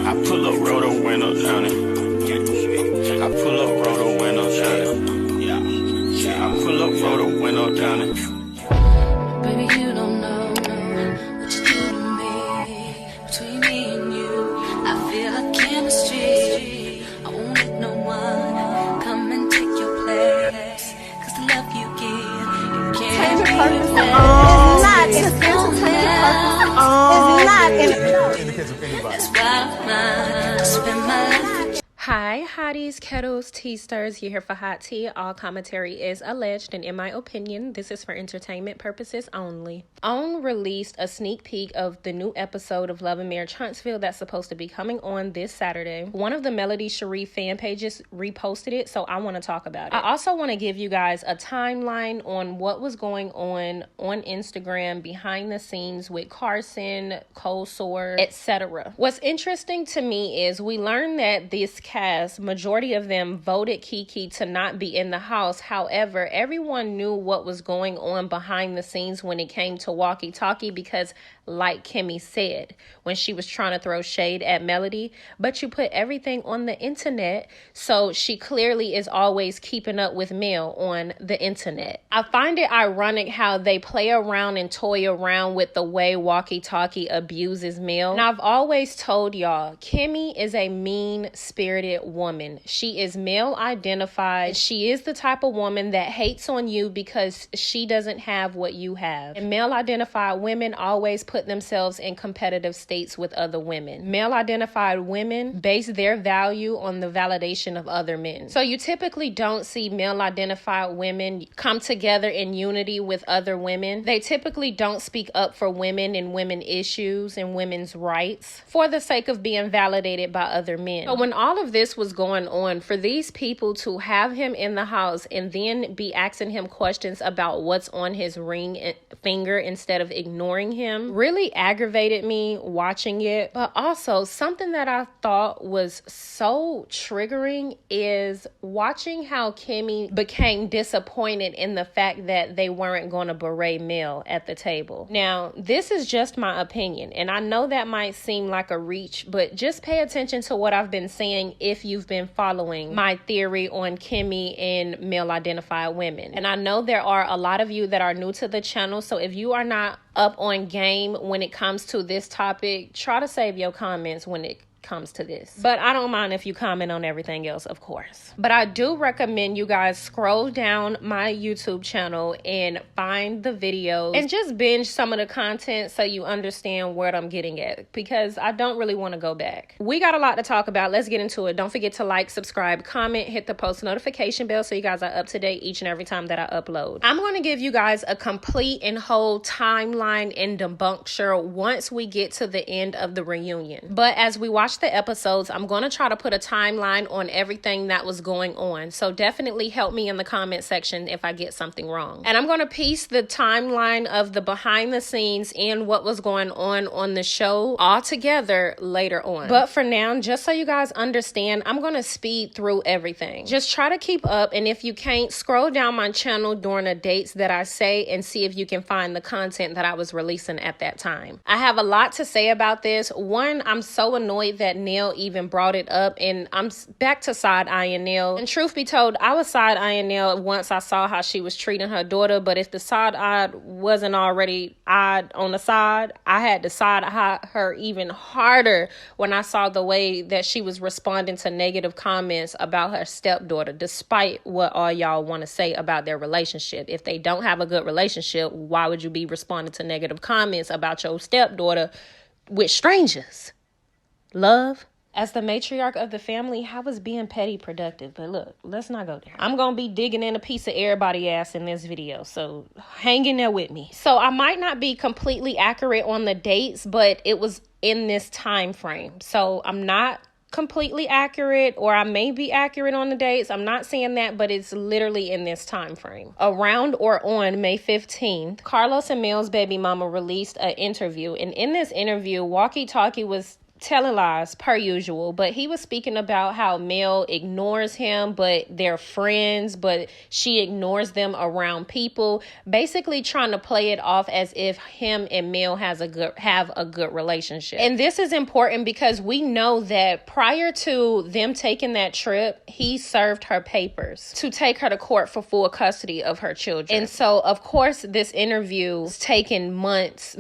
I pull up, roll the window down it. I pull up, roll the window down it. Yeah, I pull up, roll the window down it. Baby, you don't know what you do to me. Between me and you, I feel like chemistry. I won't let no one come and take your place. Cause the love you give, you can't That's why I spend my life. Hi, hotties, kettles, tea stirs. You're here for hot tea. All commentary is alleged, and in my opinion, this is for entertainment purposes only. OWN released a sneak peek of the new episode of Love and Marriage Huntsville that's supposed to be coming on this Saturday. One of the Melody Cherie fan pages reposted it, so I want to talk about it. I also want to give you guys a timeline on what was going on Instagram behind the scenes with Carson, Cold Sore, etc. What's interesting to me is we learned that this cast, majority of them voted Kiki to not be in the house. However, everyone knew what was going on behind the scenes when it came to Walkie Talkie because, like Kimmi said, when she was trying to throw shade at Melody, but you put everything on the internet, so she clearly is always keeping up with Mel on the internet. I find it ironic how they play around and toy around with the way Walkie Talkie abuses Mel. And I've always told y'all, Kimmi is a mean-spirited woman. She is male identified. She is the type of woman that hates on you because she doesn't have what you have. And male identified women always put themselves in competitive states with other women. Male identified women base their value on the validation of other men. So you typically don't see male identified women come together in unity with other women. They typically don't speak up for women and women issues and women's rights for the sake of being validated by other men. So when all of this was going on, for these people to have him in the house and then be asking him questions about what's on his ring finger instead of ignoring him really aggravated me watching it. But also something that I thought was so triggering is watching how Kimmi became disappointed in the fact that they weren't going to berate Mel at the table. Now, this is just my opinion, and I know that might seem like a reach, but just pay attention to what I've been saying if you've been following my theory on Kimmi and male identified women. And I know there are a lot of you that are new to the channel, so if you are not up on game when it comes to this topic, try to save your comments when it comes to this. But I don't mind if you comment on everything else, of course. But I do recommend you guys scroll down my YouTube channel and find the videos and just binge some of the content so you understand what I'm getting at, because I don't really want to go back. We got a lot to talk about. Let's get into it. Don't forget to like, subscribe, comment, hit the post notification bell so you guys are up to date each and every time that I upload. I'm going to give you guys a complete and whole timeline and debunkture once we get to the end of the reunion. But as we watch the episodes, I'm going to try to put a timeline on everything that was going on. So definitely help me in the comment section if I get something wrong. And I'm going to piece the timeline of the behind the scenes and what was going on the show all together later on. But for now, just so you guys understand, I'm going to speed through everything. Just try to keep up, and if you can't, scroll down my channel during the dates that I say and see if you can find the content that I was releasing at that time. I have a lot to say about this. One, I'm so annoyed that Nell even brought it up, and I'm back to side-eyeing Nell. And truth be told, I was side-eyeing Nell once I saw how she was treating her daughter, but if the side-eye wasn't already eyed on the side, I had to side-eye her even harder when I saw the way that she was responding to negative comments about her stepdaughter, despite what all y'all want to say about their relationship. If they don't have a good relationship, why would you be responding to negative comments about your stepdaughter with strangers? Love. As the matriarch of the family, I was being petty productive, but look, let's not go there. I'm going to be digging in a piece of everybody's ass in this video, so hang in there with me. So I might not be completely accurate on the dates, but it was in this time frame. So I'm not completely accurate, or I may be accurate on the dates. I'm not saying that, but it's literally in this time frame. Around or on May 15th, Carlos and Mel's baby mama released an interview, and in this interview, Walkie Talkie was telling lies per usual, but he was speaking about how Mel ignores him, but they're friends, but she ignores them around people, basically trying to play it off as if him and Mel have a good relationship. And this is important because we know that prior to them taking that trip, he served her papers to take her to court for full custody of her children. And so, of course, this interview was taken months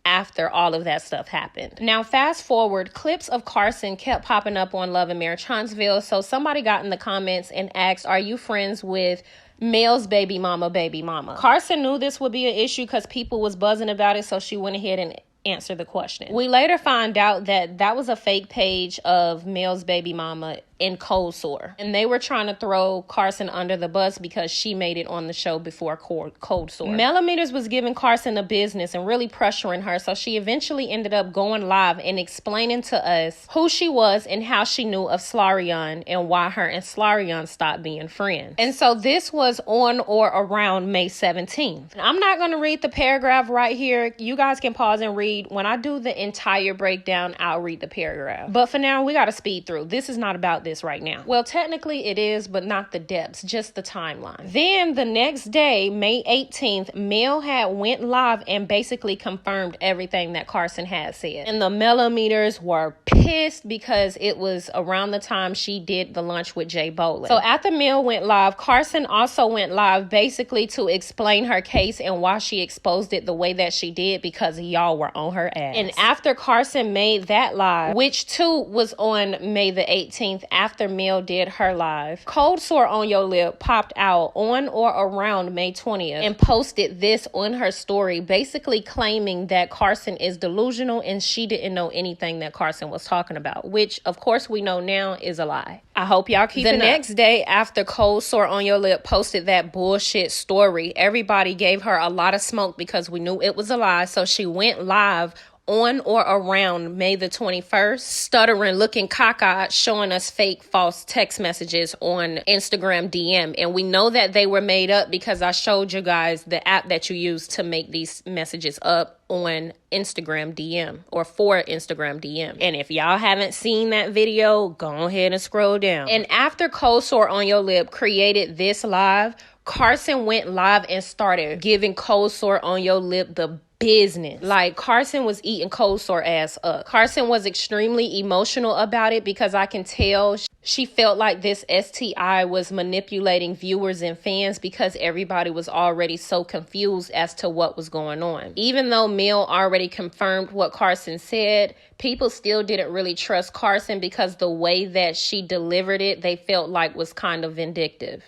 after all of that stuff happened. Now, fast forward, clips of Carson kept popping up on Love and Marriage Huntsville. So somebody got in the comments and asked, are you friends with Mel's baby mama? Carson knew this would be an issue because people was buzzing about it, so she went ahead and answered the question. We later find out that that was a fake page of Mel's baby mama in Cold Sore, and they were trying to throw Carson under the bus because she made it on the show before Cold Sore. Millimeters was giving Carson a business and really pressuring her, so she eventually ended up going live and explaining to us who she was and how she knew of Slarion and why her and Slarion stopped being friends. And so this was on or around May 17th. I'm not going to read the paragraph right here. You guys can pause and read. When I do the entire breakdown, I'll read the paragraph. But for now, we got to speed through. This is not about this right now. Well, technically it is, but not the depths, just the timeline. Then the next day, May 18th, Mel had went live and basically confirmed everything that Carson had said. And the Millimeters were pissed because it was around the time she did the lunch with Jay Bolin. So after Mel went live, Carson also went live basically to explain her case and why she exposed it the way that she did, because y'all were on her ass. And after Carson made that live, which too was on May the 18th, after Mel did her live, Cold Sore on Your Lip popped out on or around May 20th and posted this on her story, basically claiming that Carson is delusional and she didn't know anything that Carson was talking about, which of course we know now is a lie. I hope y'all keep it up. The next day after Cold Sore on Your Lip posted that bullshit story, everybody gave her a lot of smoke because we knew it was a lie, so she went live on or around May the 21st, stuttering, looking cockeyed, showing us fake, false text messages on Instagram DM. And we know that they were made up because I showed you guys the app that you use to make these messages up on Instagram DM or for Instagram DM. And if y'all haven't seen that video, go ahead and scroll down. And after Cold Sore on Your Lip created this live, Carson went live and started giving Cold Sore on Your Lip the business. Like, Carson was eating Cold Sore ass up. Carson was extremely emotional about it because I can tell she felt like this STI was manipulating viewers and fans because everybody was already so confused as to what was going on. Even though Mel already confirmed what Carson said, people still didn't really trust Carson because the way that she delivered it, they felt like was kind of vindictive.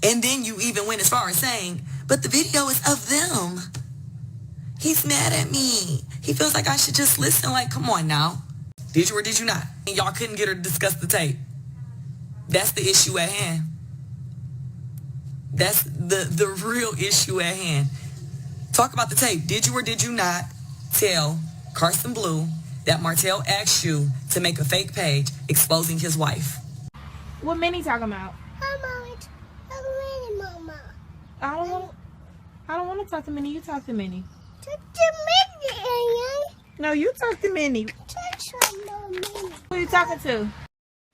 And then you even went as far as saying, but the video is of them. He's mad at me. He feels like I should just listen. Like, come on now. Did you or did you not? And y'all couldn't get her to discuss the tape. That's the issue at hand. That's the real issue at hand. Talk about the tape. Did you or did you not tell Carson Blue that Martell asked you to make a fake page exposing his wife? What Minnie talking about? Mama. I don't want to talk to Minnie. You talk to Minnie. Talk to Minnie. No, you talk to Minnie. Who are you talking to?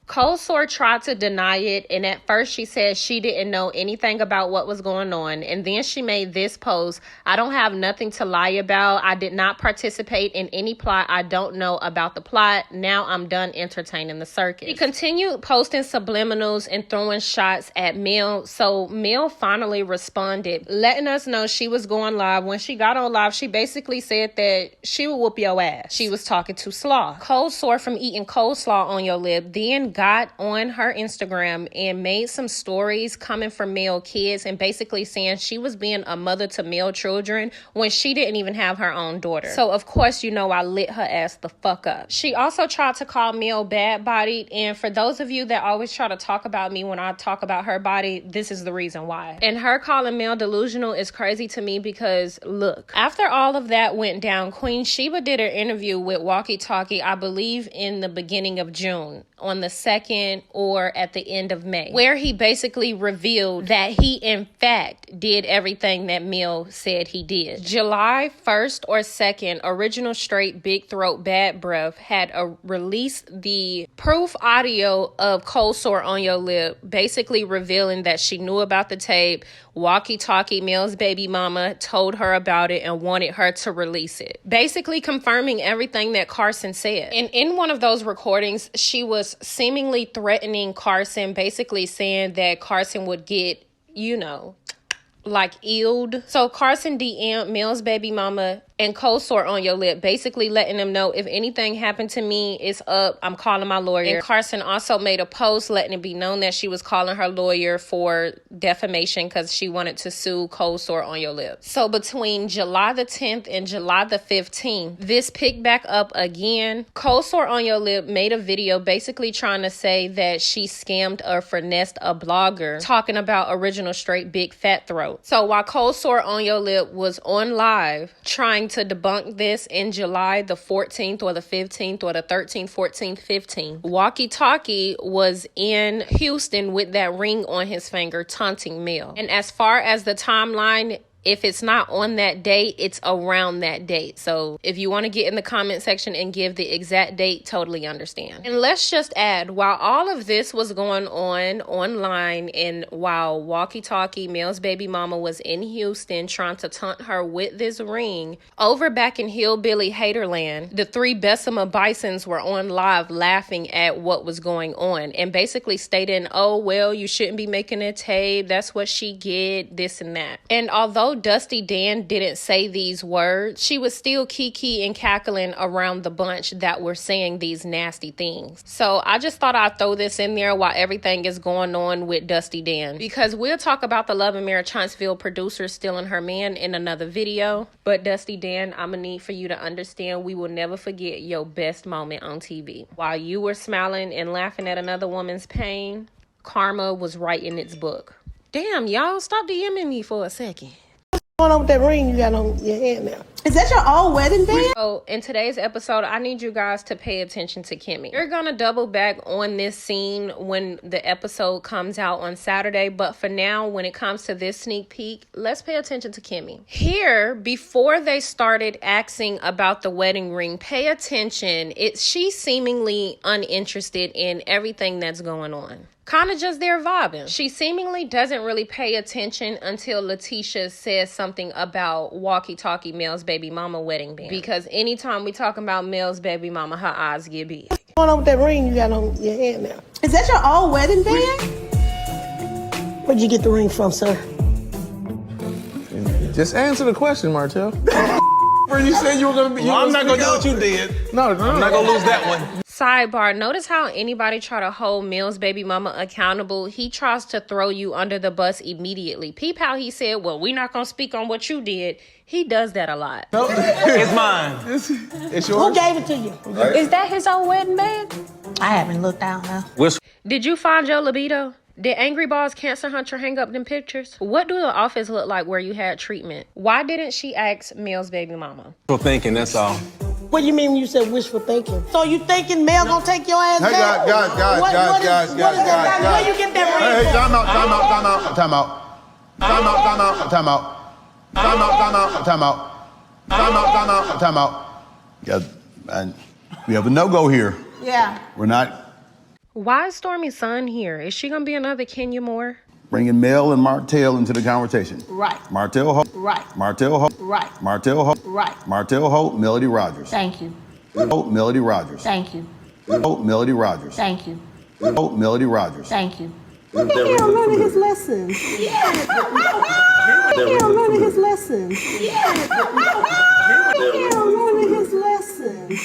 Cold Sore tried to deny it, and at first she said she didn't know anything about what was going on, and then she made this post: I don't have nothing to lie about. I did not participate in any plot. I don't know about the plot. Now I'm done entertaining the circus. She continued posting subliminals and throwing shots at Mel, so Mel finally responded, letting us know she was going live. When she got on live, she basically said that she would whoop your ass. She was talking to Slaw. Cold Sore from eating coleslaw on your lip then got on her Instagram and made some stories coming from male kids and basically saying she was being a mother to male children when she didn't even have her own daughter. So of course, you know, I lit her ass the fuck up. She also tried to call Mel bad-bodied, and for those of you that always try to talk about me when I talk about her body, this is the reason why. And her calling Mel delusional is crazy to me because look, after all of that went down, Queen Sheba did her interview with Walkie Talkie, I believe in the beginning of June, on the 2nd or at the end of May, where he basically revealed that he in fact did everything that Mel said he did. July 1st or 2nd, Original Straight Big Throat Bad Breath had released the proof audio of Cold Sore on Your Lip, basically revealing that she knew about the tape. Walkie Talkie, Mel's baby mama, told her about it and wanted her to release it, basically confirming everything that Carson said. And in one of those recordings, she was seemingly threatening Carson, basically saying that Carson would get, like illed. So Carson DM'd Mel's baby mama and Cold Sore on Your Lip, basically letting them know, if anything happened to me, it's up. I'm calling my lawyer. And Carson also made a post letting it be known that she was calling her lawyer for defamation because she wanted to sue Cold Sore on Your Lip. So between July the 10th and July the 15th, this picked back up again. Cold Sore on Your Lip made a video basically trying to say that she scammed or finessed a blogger, talking about Original Straight Big Fat Throat. So while Cold Sore on Your Lip was on live trying to debunk this in July the 14th or the 15th or the 13th, 14th, 15th, Walkie Talkie was in Houston with that ring on his finger taunting Mel. And as far as the timeline, if it's not on that date, it's around that date. So if you want to get in the comment section and give the exact date, totally understand. And let's just add, while all of this was going on online, and while Walkie Talkie, Mel's baby mama, was in Houston trying to taunt her with this ring, over back in Hillbilly Haterland, the 3 Bessemer Bisons were on live laughing at what was going on and basically stating, oh, well, you shouldn't be making a tape. That's what she get, this and that. And although Dusty Dan didn't say these words, she was still kiki and cackling around the bunch that were saying these nasty things. So I just thought I'd throw this in there while everything is going on with Dusty Dan, because we'll talk about the Love and Marriage Huntsville producer stealing her man in another video. But Dusty Dan, I'm gonna need for you to understand, we will never forget your best moment on TV. While you were smiling and laughing at another woman's pain, karma was writing its book. Damn, y'all, stop DMing me for a second. What's going on with that ring you got on your hand now? Is that your old wedding band? So in today's episode, I need you guys to pay attention to Kimmi. We're gonna double back on this scene when the episode comes out on Saturday, but for now, when it comes to this sneak peek, let's pay attention to Kimmi. Here, before they started asking about the wedding ring, pay attention. She's seemingly uninterested in everything that's going on. Kind of just there vibing. She seemingly doesn't really pay attention until Letitia says something about Walkie Talkie, Mel's baby mama wedding band. Because anytime we talk about Mel's baby mama, her eyes get big. What's going on with that ring you got on your hand now? Is that your old wedding band? Where'd you get the ring from, sir? Just answer the question, Martell. Where you said you were gonna be. Well, I'm not gonna do what you did. No, I'm not gonna lose that one. Sidebar, notice how anybody try to hold Mel's baby mama accountable, he tries to throw you under the bus immediately. Peep how he said, well, we're not going to speak on what you did. He does that a lot. No, it's mine. It's yours. Who gave it to you? Is that his old wedding band? I haven't looked down now. Did you find your libido? Did Angry Balls Cancer Hunter hang up them pictures? What do the office look like where you had treatment? Why didn't she ask Mel's baby mama? For thinking, that's all. What do you mean when you said wishful thinking? So you thinking Mel gonna take your ass Hey, down? guys. What is that? Where you get that ring Hey, from? time out. Yeah, and we have a no-go here. Yeah. We're not Why is Stormy's son here? Is she gonna be another Kenya Moore? bringing Mel and Martell into the conversation. Right. Martell Hope. Right. Martell Hope. Right. Martell Hope. Right. Martell Hope, Melody Rogers. Thank you. Hope, Melody Rogers. Thank you. Hope, Melody Rogers. Thank you. Hope, Melody Rogers. Thank you. Look at him learning his lessons. Yeah. Look at him learning his lessons. Yeah. Look at him learning his lessons.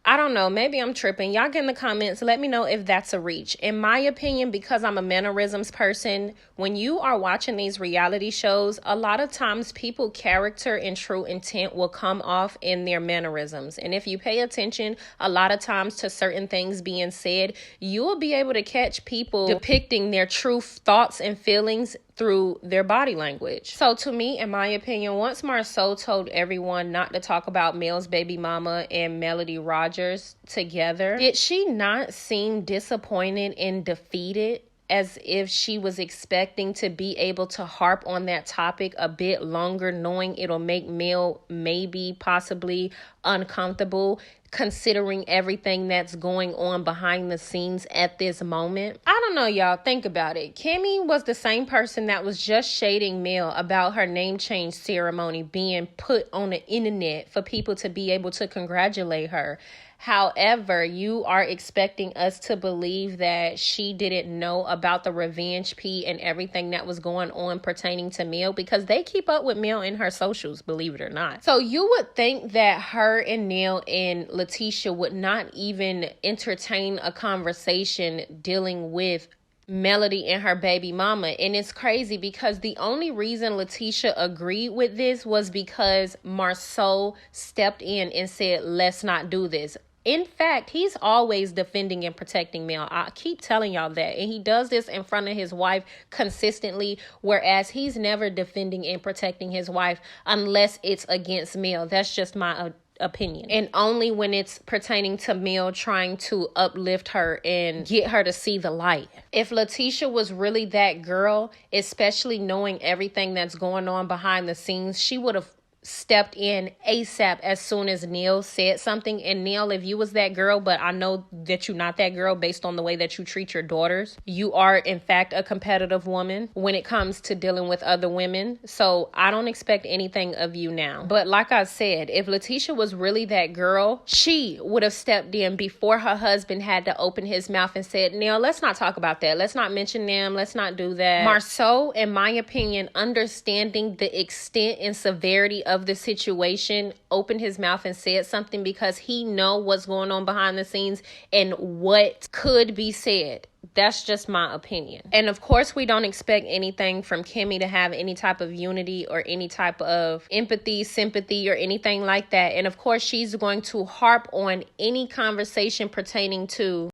I don't know. Maybe I'm tripping. Y'all get in the comments. Let me know if that's a reach. In my opinion, because I'm a mannerisms person, when you are watching these reality shows, a lot of times people character and true intent will come off in their mannerisms. And if you pay attention a lot of times to certain things being said, you will be able to catch people depicting their true thoughts and feelings through their body language. So to me, in my opinion, once Marceau told everyone not to talk about Mel's baby mama and Melody Rogers together, did she not seem disappointed and defeated? As if she was expecting to be able to harp on that topic a bit longer, knowing it'll make Mel maybe possibly uncomfortable, considering everything that's going on behind the scenes at this moment. I don't know, y'all. Think about it. Kimmi was the same person that was just shading Mel about her name change ceremony being put on the internet for people to be able to congratulate her. However, you are expecting us to believe that she didn't know about the revenge pee and everything that was going on pertaining to Mel, because they keep up with Mel in her socials, believe it or not. So you would think that her and Neil and Letitia would not even entertain a conversation dealing with Melody and her baby mama. And it's crazy because the only reason Letitia agreed with this was because Marceau stepped in and said, let's not do this. In fact, he's always defending and protecting Mel. I keep telling y'all that. And he does this in front of his wife consistently, whereas he's never defending and protecting his wife unless it's against Mel. That's just my opinion. And only when it's pertaining to Mel trying to uplift her and get her to see the light. If Letitia was really that girl, especially knowing everything that's going on behind the scenes, she would have stepped in ASAP as soon as Neil said something. And Neil, if you was that girl, but I know that you're not that girl based on the way that you treat your daughters, you are in fact a competitive woman when it comes to dealing with other women. So I don't expect anything of you now. But like I said, if Letitia was really that girl, she would have stepped in before her husband had to open his mouth and said, Neil, let's not talk about that. Let's not mention them. Let's not do that. Marceau, in my opinion, understanding the extent and severity of the situation, opened his mouth and said something because he know what's going on behind the scenes and what could be said. That's just my opinion. And of course, we don't expect anything from Kimmi to have any type of unity or any type of empathy, sympathy, or anything like that. And of course, she's going to harp on any conversation pertaining to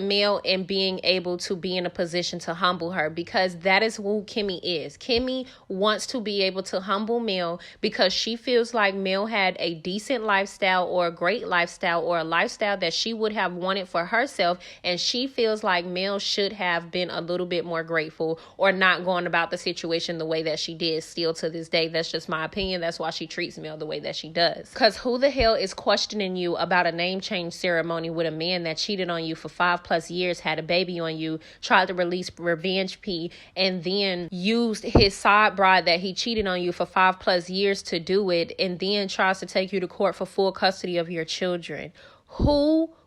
Mel and being able to be in a position to humble her, because that is who Kimmi is. Kimmi wants to be able to humble Mel because she feels like Mel had a decent lifestyle or a great lifestyle or a lifestyle that she would have wanted for herself. And she feels like Mel should have been a little bit more grateful or not going about the situation the way that she did still to this day. That's just my opinion. That's why she treats Mel the way that she does. Because who the hell is questioning you about a name change ceremony with a man that cheated on you for 5+ years, had a baby on you, tried to release revenge pee, and then used his side bride that he cheated on you for 5+ years to do it, and then tries to take you to court for full custody of your children?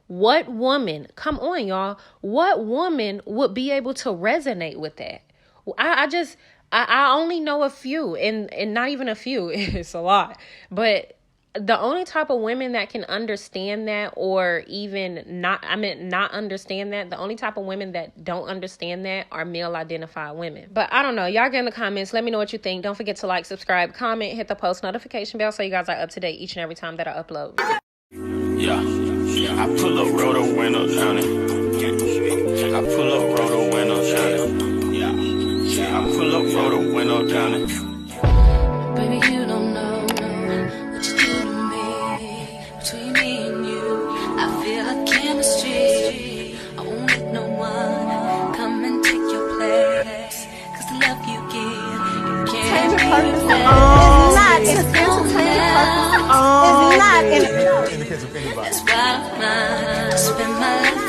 What woman, come on y'all, what woman would be able to resonate with that? I only know a few, and not even a few, it's a lot, but the only type of women that can understand that, or even not understand that, the only type of women that don't understand that are male identified women. But I don't know, y'all get in the comments, let me know what you think. Don't forget to like, subscribe, comment, hit the post notification bell so you guys are up to date each and every time that I upload. Yeah, I pull up, roll the windows down it. I pull up, roll the windows down it. Yeah, I pull up, roll the window down it. Baby, you don't know what you do to me. Between me and you, I feel like chemistry. I won't let no one come and take your place. 'Cause the love you give, you can't Entertainment purpose replace. is not in That's why I spend my life